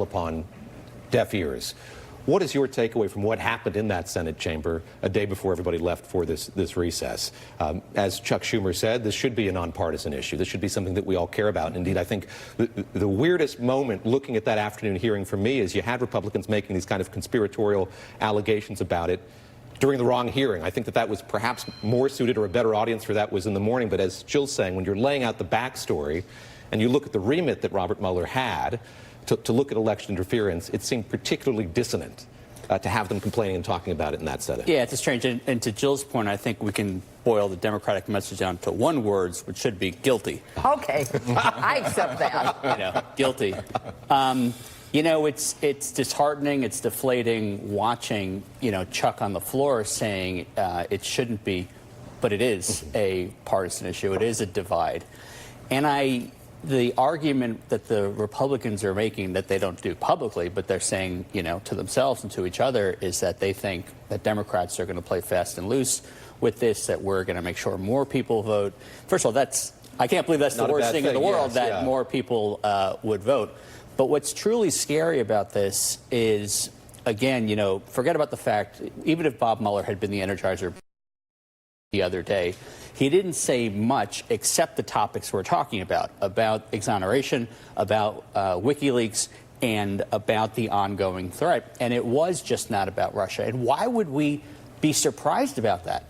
upon deaf ears. What is your takeaway from what happened in that Senate chamber a day before everybody left for this recess? As Chuck Schumer said, this should be a nonpartisan issue. This should be something that we all care about. And indeed, I think the weirdest moment looking at that afternoon hearing for me is you had Republicans making these kind of conspiratorial allegations about it during the wrong hearing. I think that was perhaps more suited, or a better audience for that was in the morning. But as Jill's saying, when you're laying out the backstory and you look at the remit that Robert Mueller had to look at election interference, it seemed particularly dissonant to have them complaining and talking about it in that setting. Yeah, it's strange. And to Jill's point, I think we can boil the Democratic message down to one word, which should be guilty. Okay, I accept that. Guilty. It's disheartening, it's deflating watching, Chuck on the floor saying it shouldn't be, but it is a partisan issue. It is a divide. And the argument that the Republicans are making, that they don't do publicly, but they're saying, to themselves and to each other, is that they think that Democrats are going to play fast and loose with this, that we're going to make sure more people vote. First of all, I can't believe that's the worst thing in the world, that more people would vote. But what's truly scary about this is, again, forget about the fact, even if Bob Mueller had been the Energizer the other day, he didn't say much except the topics we're talking about exoneration, about WikiLeaks, and about the ongoing threat. And it was just not about Russia. And why would we be surprised about that?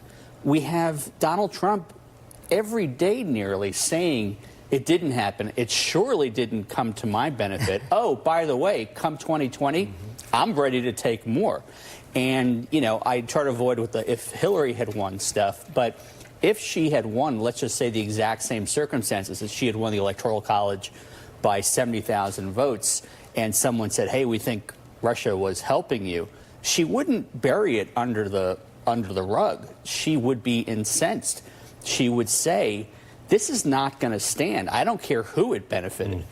We have Donald Trump every day nearly saying it didn't happen. It surely didn't come to my benefit. Oh, by the way, come 2020, I'm ready to take more. And, I try to avoid with if Hillary had won stuff, but if she had won, let's just say the exact same circumstances, that she had won the Electoral College by 70,000 votes, and someone said, hey, we think Russia was helping you, she wouldn't bury it under the rug. She would be incensed. She would say, this is not going to stand. I don't care who it benefited.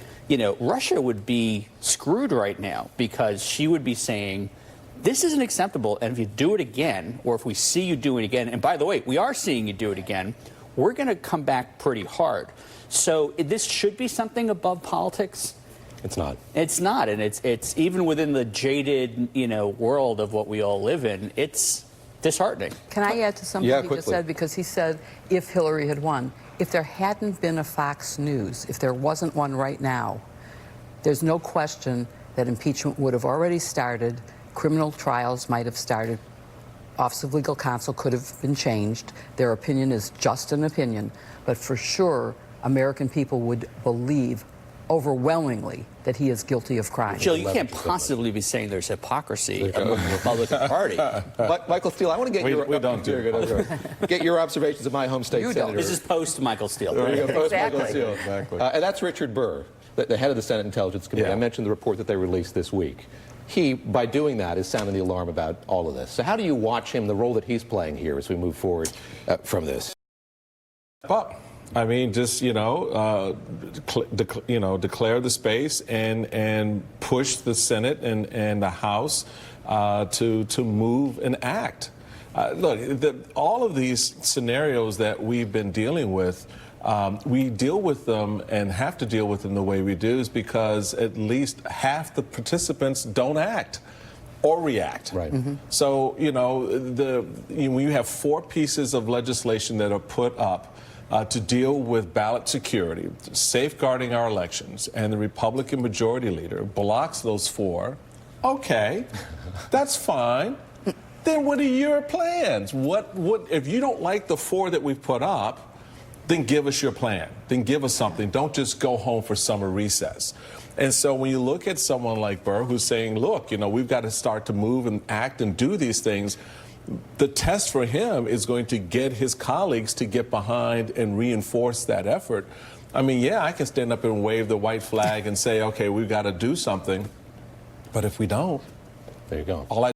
Russia would be screwed right now, because she would be saying, this isn't acceptable, and if you do it again, or if we see you doing it again, and by the way, we are seeing you do it again, we're going to come back pretty hard. So this should be something above politics. It's not. It's not, and it's even within the jaded, world of what we all live in, it's disheartening. Can I add to something he just said? Because he said, if Hillary had won. If there hadn't been a Fox News, if there wasn't one right now, there's no question that impeachment would have already started. Criminal trials might have started. Office of Legal Counsel could have been changed. Their opinion is just an opinion. But for sure, American people would believe overwhelmingly that he is guilty of crime. Jill, you can't possibly be saying there's hypocrisy among the Republican Party. Michael Steele, I want to get get your observations of my home state senator. This is post Michael Steele. There you go, post Michael Steele. Exactly. And that's Richard Burr, the head of the Senate Intelligence Committee. Yeah. I mentioned the report that they released this week. He, by doing that, is sounding the alarm about all of this. So how do you watch him, the role that he's playing here as we move forward from this? I mean, just declare the space and push the Senate and the House to move and act. Look, all of these scenarios that we've been dealing with, we deal with them and have to deal with them the way we do is because at least half the participants don't act or react. Right. So, when you have 4 pieces of legislation that are put up to deal with ballot security, safeguarding our elections, and the Republican majority leader blocks those 4, okay, that's fine. Then what are your plans? What if you don't like the 4 that we've put up, then give us your plan. Then give us something. Don't just go home for summer recess. And so when you look at someone like Burr who's saying, look, we've got to start to move and act and do these things, the test for him is going to get his colleagues to get behind and reinforce that effort. I mean, yeah, I can stand up and wave the white flag and say, okay, we've got to do something. But if we don't, there you go. All I